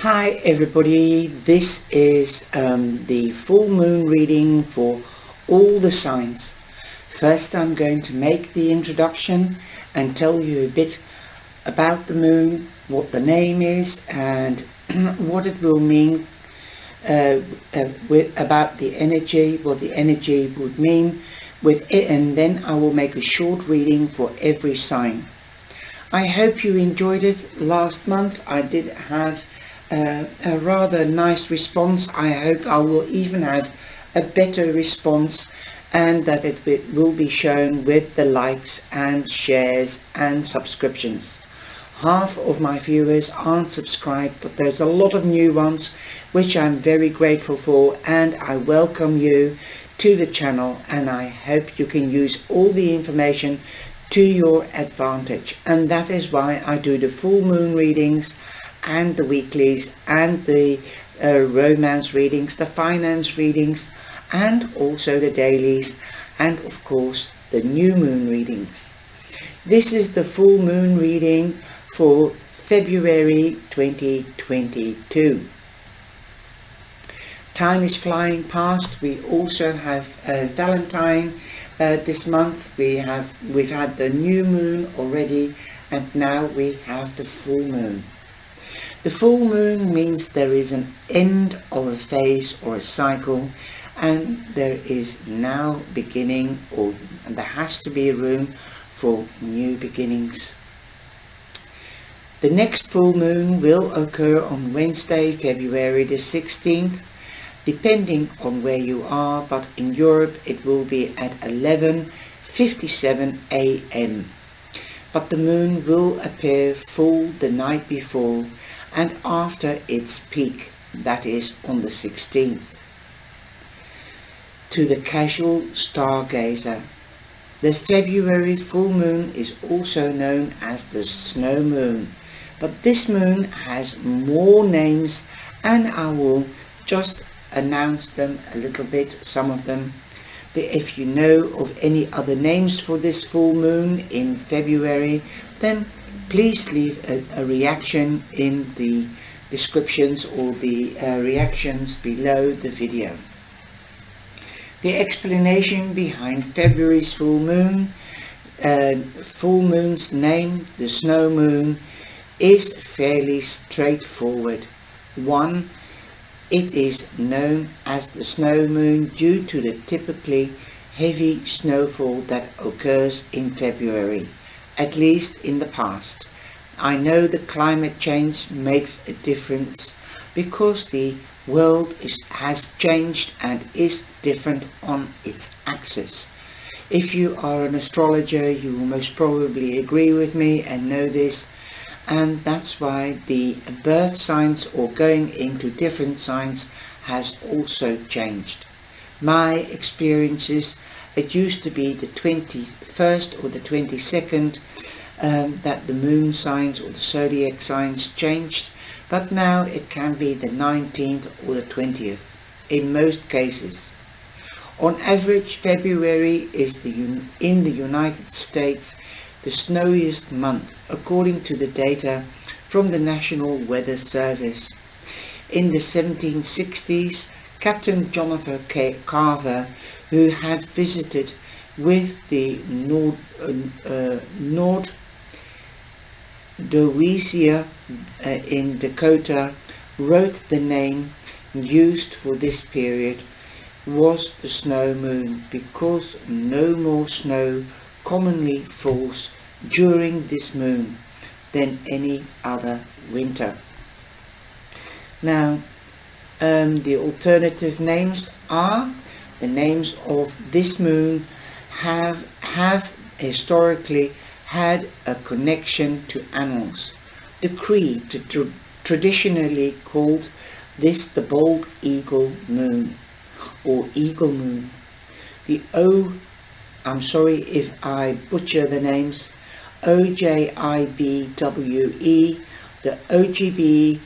Hi everybody, this is the full moon reading for all the signs. First I'm going to make the introduction and tell you a bit about the moon, what the name is and what it will mean about the energy, what the energy would mean with it, and then I will make a short reading for every sign. I hope you enjoyed it. Last month I did have a rather nice response. I hope I will even have a better response and that it will be shown with the likes and shares and subscriptions. Half of my viewers aren't subscribed, but there's a lot of new ones which I'm very grateful for, and I welcome you to the channel, and I hope you can use all the information to your advantage. And that is why I do the full moon readings and the weeklies and the romance readings, the finance readings, and also the dailies, and of course the new moon readings. This is the full moon reading for February 2022. Time is flying past. We also have Valentine this month. We've had the new moon already, and now we have the full moon. The full moon means there is an end of a phase or a cycle, and there is now beginning, or there has to be room for new beginnings. The next full moon will occur on Wednesday, February the 16th, depending on where you are, but in Europe it will be at 11:57 AM. But the moon will appear full the night before and after its peak, that is on the 16th. To the casual stargazer, the February full moon is also known as the snow moon, but this moon has more names, and I will just announce them a little bit, some of them. If you know of any other names for this full moon in February, then please leave a reaction in the descriptions or the reactions below the video. The explanation behind February's full moon, full moon's name, the snow moon, is fairly straightforward. One, it is known as the snow moon due to the typically heavy snowfall that occurs in February, at least in the past. I know the climate change makes a difference because the world has changed and is different on its axis. If you are an astrologer, you will most probably agree with me and know this. And that's why the birth signs or going into different signs has also changed. My experiences, it used to be the 21st or the 22nd that the moon signs or the zodiac signs changed, but now it can be the 19th or the 20th in most cases. On average, February is in the United States the snowiest month, according to the data from the National Weather Service. In the 1760s, Captain Jonathan Carver, who had visited with the Nordoisia in Dakota, wrote the name used for this period was the snow moon because no more snow commonly falls during this moon than any other winter. Now, the alternative names are the names of this moon have historically had a connection to animals. The Cree traditionally called this the bald eagle moon or eagle moon. I'm sorry if I butcher the names. OJIBWE, the OGB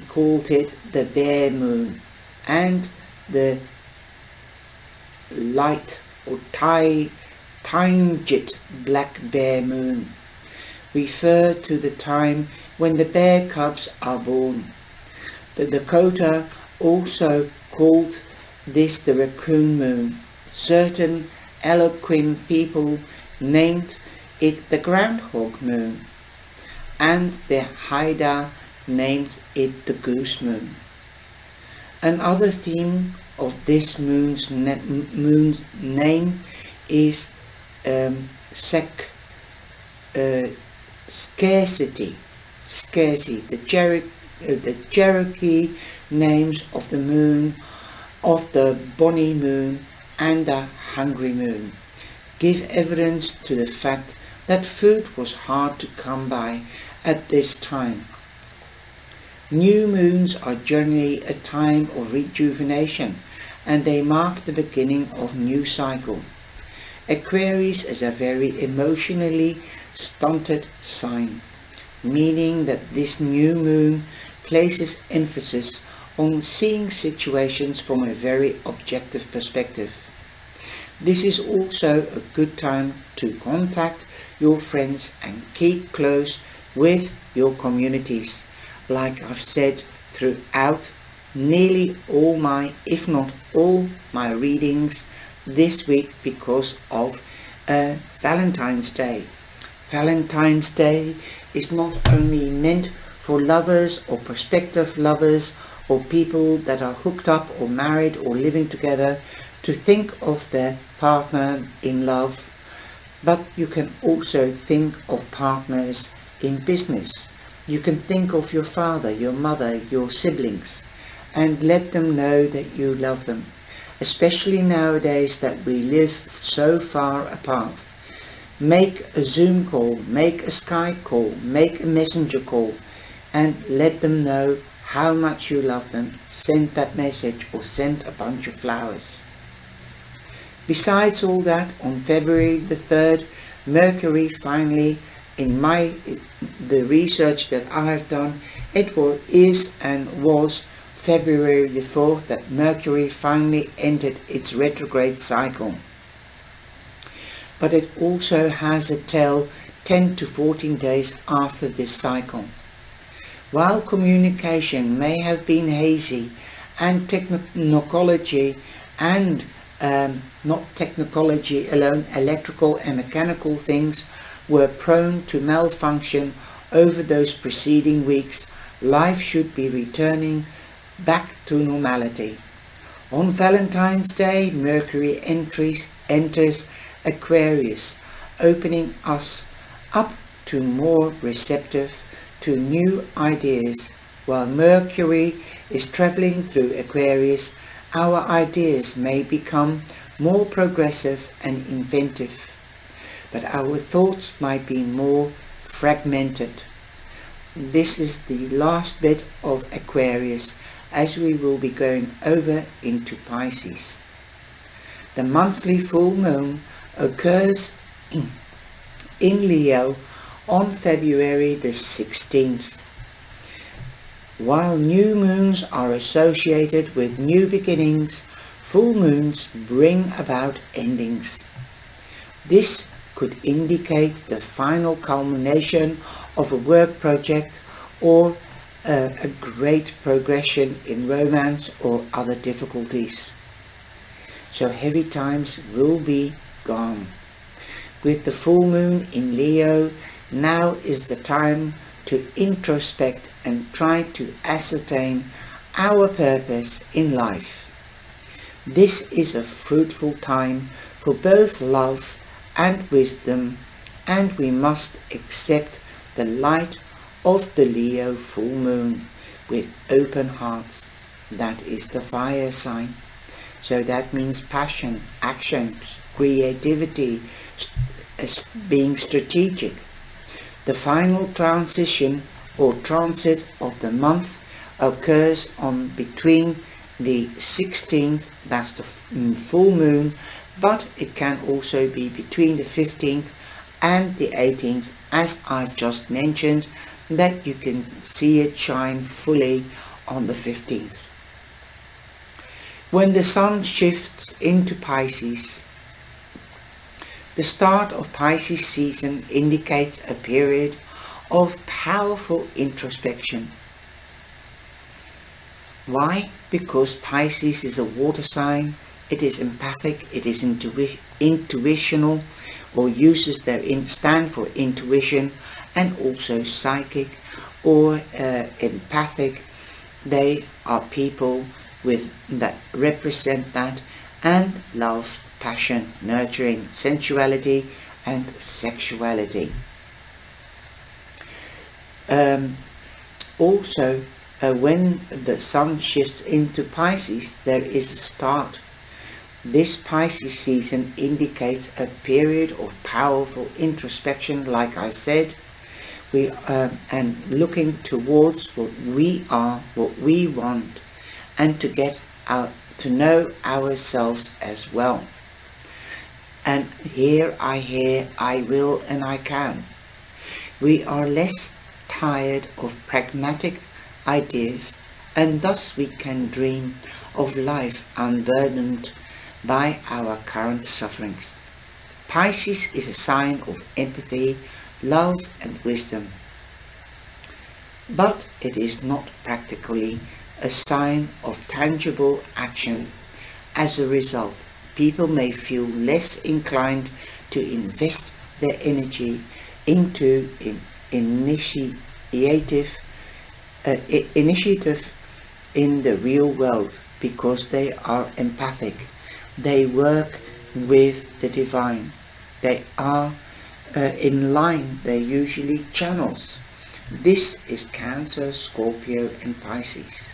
called it the bear moon, and the light or Tinged black bear moon refer to the time when the bear cubs are born. The Dakota also called this the raccoon moon. Certain Algonquin people named it the groundhog moon, and the Haida named it the goose moon. Another theme of this moon's name is scarcity. The Cherokee names of the moon, of the bonny moon and the hungry moon, give evidence to the fact that food was hard to come by at this time. New moons are generally a time of rejuvenation, and they mark the beginning of new cycle. Aquarius is a very emotionally stunted sign, meaning that this new moon places emphasis on seeing situations from a very objective perspective. This is also a good time to contact your friends and keep close with your communities. Like I've said throughout nearly all my, if not all my readings this week, because of Valentine's Day. Valentine's Day is not only meant for lovers or prospective lovers or people that are hooked up or married or living together to think of their partner in love, but you can also think of partners in business. You can think of your father, your mother, your siblings, and let them know that you love them, especially nowadays that we live so far apart. Make a Zoom call, make a Skype call, make a messenger call, and let them know how much you love them. Send that message or send a bunch of flowers. Besides all that, on February the 3rd, Mercury finally, in the research that I have done, it is and was February the 4th that Mercury finally entered its retrograde cycle. But it also has a tail 10 to 14 days after this cycle. While communication may have been hazy and technology and not technology alone, electrical and mechanical things were prone to malfunction over those preceding weeks, life should be returning back to normality. On Valentine's Day, Mercury enters Aquarius, opening us up to more receptive to new ideas. While Mercury is traveling through Aquarius, our ideas may become more progressive and inventive, but our thoughts might be more fragmented. This is the last bit of Aquarius, as we will be going over into Pisces. The monthly full moon occurs in Leo on February the 16th. While new moons are associated with new beginnings, full moons bring about endings. This could indicate the final culmination of a work project or a great progression in romance or other difficulties. So heavy times will be gone. With the full moon in Leo, now is the time to introspect and try to ascertain our purpose in life. This is a fruitful time for both love and wisdom, and we must accept the light of the Leo full moon with open hearts. That is the fire sign. So that means passion, action, creativity, being strategic. The final transition or transit of the month occurs on between the 16th, that's the full moon, but it can also be between the 15th and the 18th, as I've just mentioned, that you can see it shine fully on the 15th. When the sun shifts into Pisces, the start of Pisces season indicates a period of powerful introspection. Why? Because Pisces is a water sign. It is empathic, it is intuitional, or uses their stand for intuition, and also psychic or empathic. They are people that represent that, and love, passion, nurturing, sensuality and sexuality. Also, when the sun shifts into Pisces, there is a start. This Pisces season indicates a period of powerful introspection, like I said, and looking towards what we are, what we want, and to get out to know ourselves as well. And here, I will, and I can. We are less tired of pragmatic ideas, and thus we can dream of life unburdened by our current sufferings. Pisces is a sign of empathy, love and wisdom, but it is not practically a sign of tangible action. As a result, people may feel less inclined to invest their energy into initiative in the real world, because they are empathic. They work with the divine. They are in line. They're usually channels. This is Cancer, Scorpio and Pisces.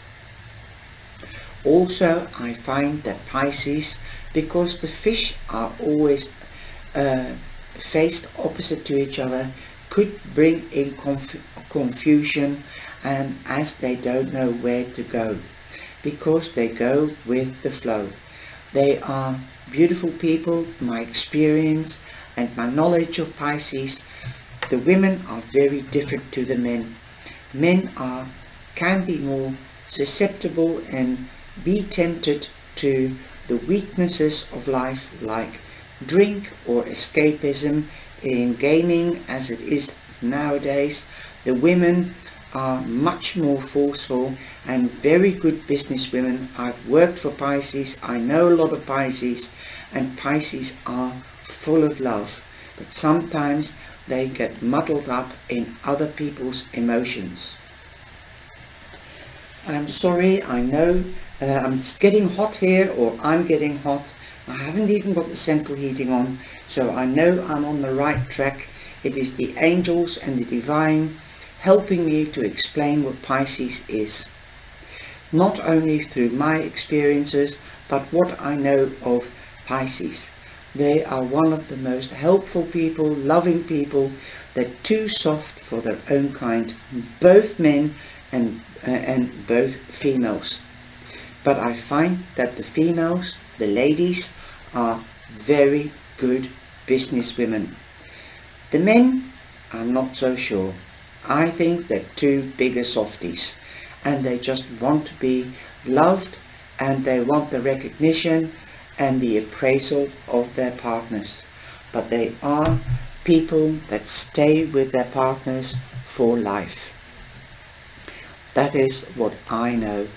Also, I find that Pisces, because the fish are always faced opposite to each other, could bring in confusion, and as they don't know where to go, because they go with the flow. They are beautiful people. My experience and my knowledge of Pisces, the women are very different to the men. Men can be more susceptible and be tempted to the weaknesses of life, like drink or escapism in gaming, as it is nowadays. The women are much more forceful and very good business women. I've worked for Pisces. I know a lot of Pisces, and Pisces are full of love, but sometimes they get muddled up in other people's emotions. I'm sorry, I know it's getting hot here, or I'm getting hot. I haven't even got the central heating on, so I know I'm on the right track. It is the angels and the divine helping me to explain what Pisces is, not only through my experiences, but what I know of Pisces. They are one of the most helpful people, loving people. They're too soft for their own kind, both men and both females. But I find that the females, the ladies, are very good business women. The men, I'm not so sure. I think they're too bigger softies, and they just want to be loved, and they want the recognition and the appraisal of their partners. But they are people that stay with their partners for life. That is what I know.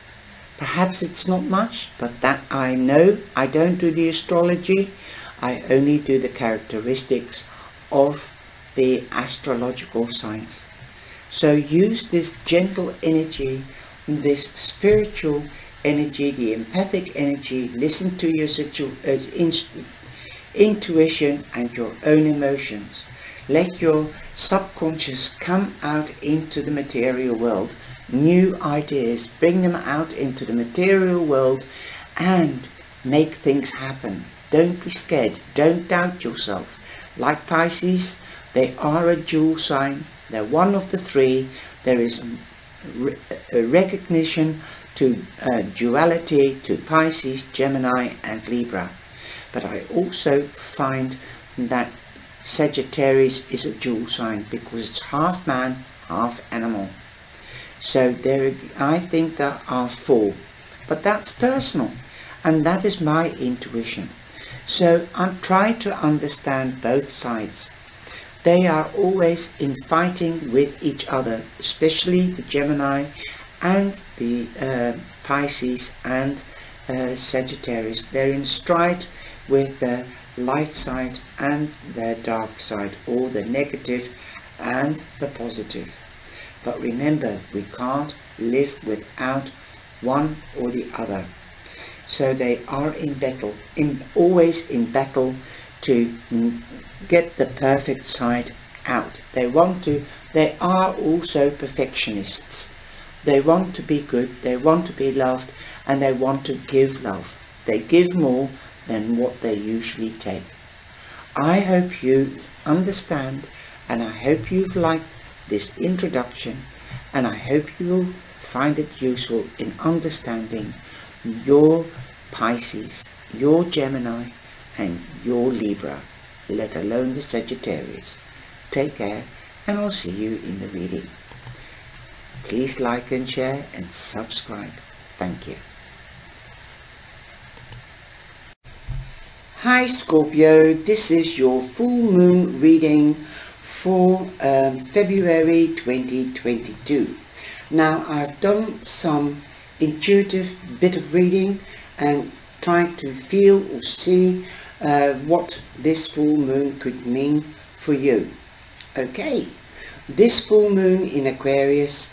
Perhaps it's not much, but that I know. I don't do the astrology. I only do the characteristics of the astrological signs. So use this gentle energy, this spiritual energy, the empathic energy. Listen to your intuition and your own emotions. Let your subconscious come out into the material world. New ideas, bring them out into the material world and make things happen. Don't be scared. Don't doubt yourself. Like Pisces, they are a dual sign. They're one of the three. There is a recognition to duality to Pisces, Gemini and Libra. But I also find that Sagittarius is a dual sign, because it's half man, half animal. So there, I think there are four, but that's personal, and that is my intuition. So I'm trying to understand both sides. They are always in fighting with each other, especially the Gemini and the Pisces and Sagittarius. They're in stride with the light side and the dark side, or the negative and the positive. But remember, we can't live without one or the other. So they are in battle, always in battle to get the perfect side out. They are also perfectionists. They want to be good, they want to be loved, and they want to give love. They give more than what they usually take. I hope you understand, and I hope you've liked this introduction, and I hope you will find it useful in understanding your Pisces, your Gemini, and your Libra, let alone the Sagittarius. Take care, and I'll see you in the reading. Please like and share and subscribe. Thank you. Hi Scorpio, this is your full moon reading for February 2022. Now I've done some intuitive bit of reading and tried to feel or see what this full moon could mean for you. Okay, this full moon in Aquarius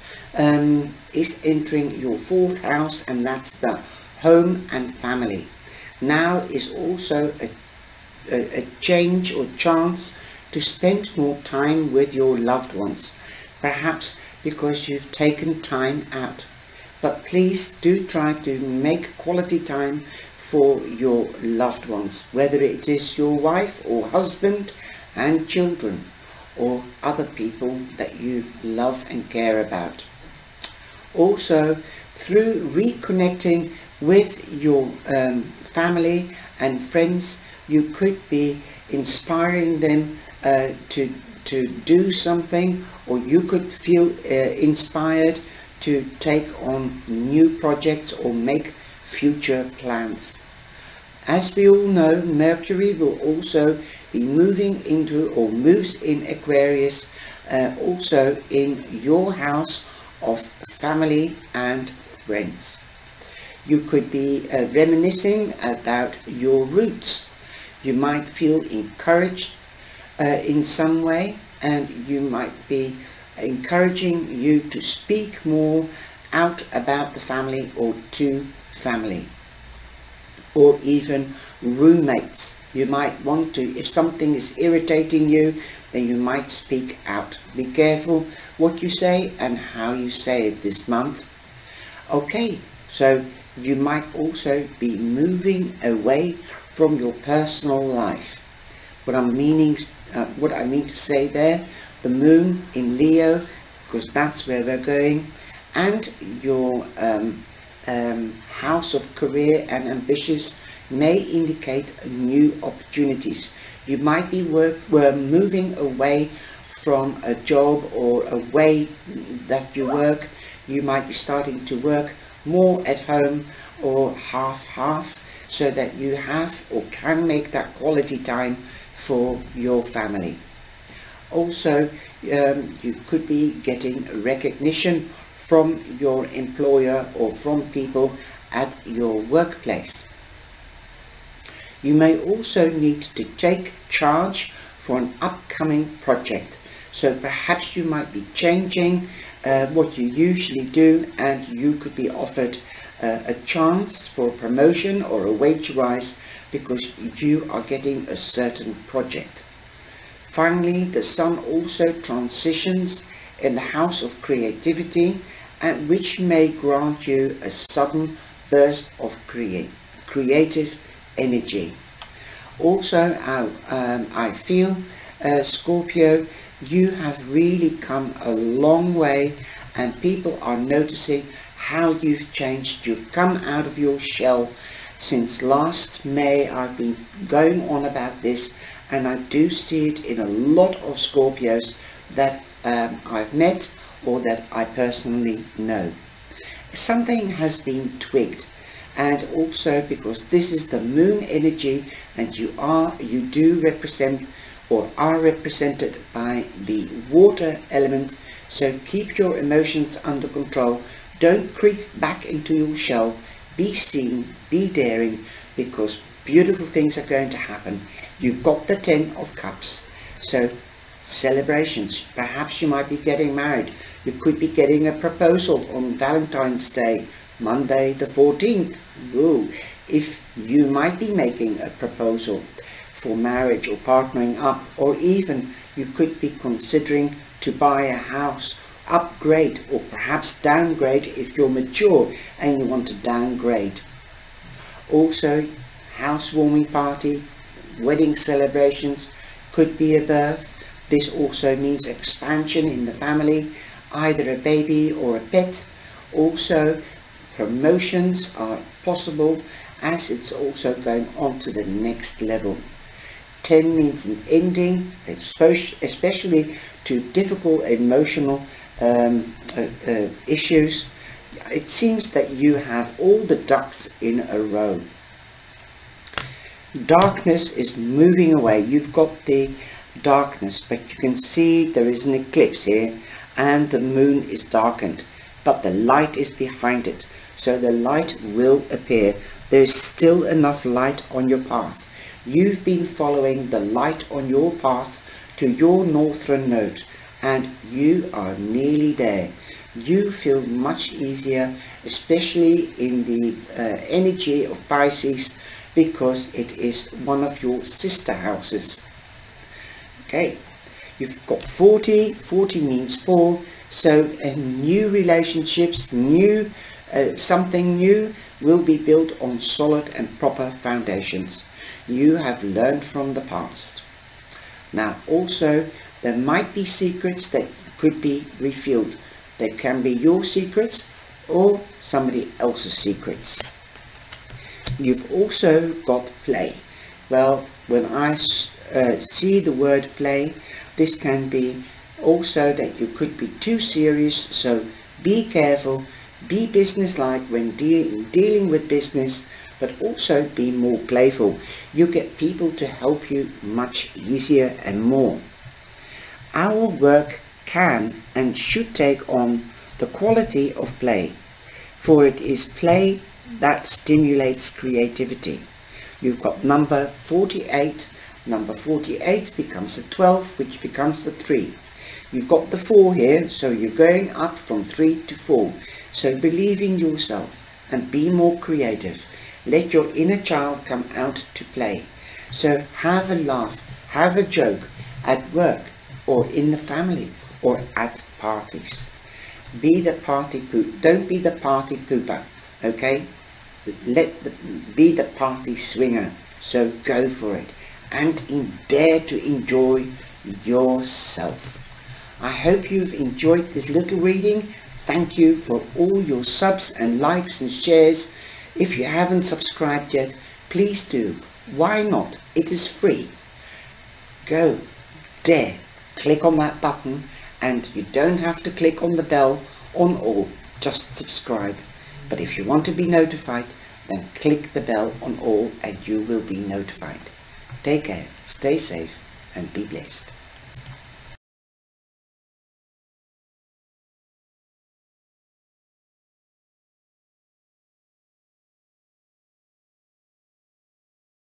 is entering your 4th house, and that's the home and family. Now is also a change or chance to spend more time with your loved ones, perhaps because you've taken time out. But please do try to make quality time for your loved ones, whether it is your wife or husband and children, or other people that you love and care about. Also, through reconnecting with your family and friends, you could be inspiring them to do something, or you could feel inspired to take on new projects or make future plans. As we all know, Mercury will also be moving into, or moves in Aquarius, also in your house of family and friends. You could be reminiscing about your roots. You might feel encouraged in some way, and you might be encouraging you to speak more out about the family, or to family, or even roommates. You might want to, if something is irritating you, then you might speak out. Be careful what you say and how you say it this month. Okay, so you might also be moving away from your personal life. What I mean to say there, the moon in Leo, because that's where we're going, and your house of career and ambitions may indicate new opportunities. You might be moving away from a job or a way that you work. You might be starting to work more at home, or half, so that you have or can make that quality time for your family. Also, you could be getting recognition from your employer or from people at your workplace. You may also need to take charge for an upcoming project. So perhaps you might be changing what you usually do, and you could be offered a chance for a promotion or a wage rise because you are getting a certain project. Finally, the sun also transitions in the house of creativity, and which may grant you a sudden burst of creative energy. Also, I feel, Scorpio, you have really come a long way, and people are noticing how you've changed. You've come out of your shell. Since last May, I've been going on about this, and I do see it in a lot of Scorpios that I've met or that I personally know. Something has been twigged, and also because this is the moon energy, and you do represent or are represented by the water element, so keep your emotions under control. Don't creep back into your shell. Be seen, be daring, because beautiful things are going to happen. You've got the 10 of Cups. So celebrations. Perhaps you might be getting married. You could be getting a proposal on Valentine's Day, Monday the 14th. Ooh. If you might be making a proposal for marriage or partnering up, or even you could be considering to buy a house, upgrade or perhaps downgrade if you're mature and you want to downgrade. Also, housewarming party, wedding celebrations, could be a birth. This also means expansion in the family, either a baby or a pet. Also, promotions are possible as it's also going on to the next level. 10 means an ending, especially to difficult emotional issues. It seems that you have all the ducks in a row. Darkness is moving away. You've got the darkness, but you can see there is an eclipse here and the moon is darkened, but the light is behind it, so the light will appear. There's still enough light on your path. You've been following the light on your path to your northern node, and you are nearly there. You feel much easier, especially in the energy of Pisces, because it is one of your sister houses. Okay, you've got 40. 40 means 4, so new relationships, something new will be built on solid and proper foundations. You have learned from the past. Now also, there might be secrets that could be revealed. They can be your secrets or somebody else's secrets. You've also got play. Well, when I see the word play, this can be also that you could be too serious, so be careful, be businesslike when dealing with business, but also be more playful. You get people to help you much easier and more. Our work can and should take on the quality of play, for it is play that stimulates creativity. You've got number 48. Number 48 becomes a 12, which becomes a 3. You've got the 4 here, so you're going up from 3 to 4. So believe in yourself and be more creative. Let your inner child come out to play. So have a laugh, have a joke at work or in the family or at parties. Be the party poop. Don't be the party pooper, okay? Be the party swinger. So go for it and dare to enjoy yourself. I hope you've enjoyed this little reading. Thank you for all your subs and likes and shares. If you haven't subscribed yet, please do. Why not? It is free. Go, dare, click on that button, and you don't have to click on the bell on all, just subscribe. But if you want to be notified, then click the bell on all and you will be notified. Take care, stay safe, and be blessed.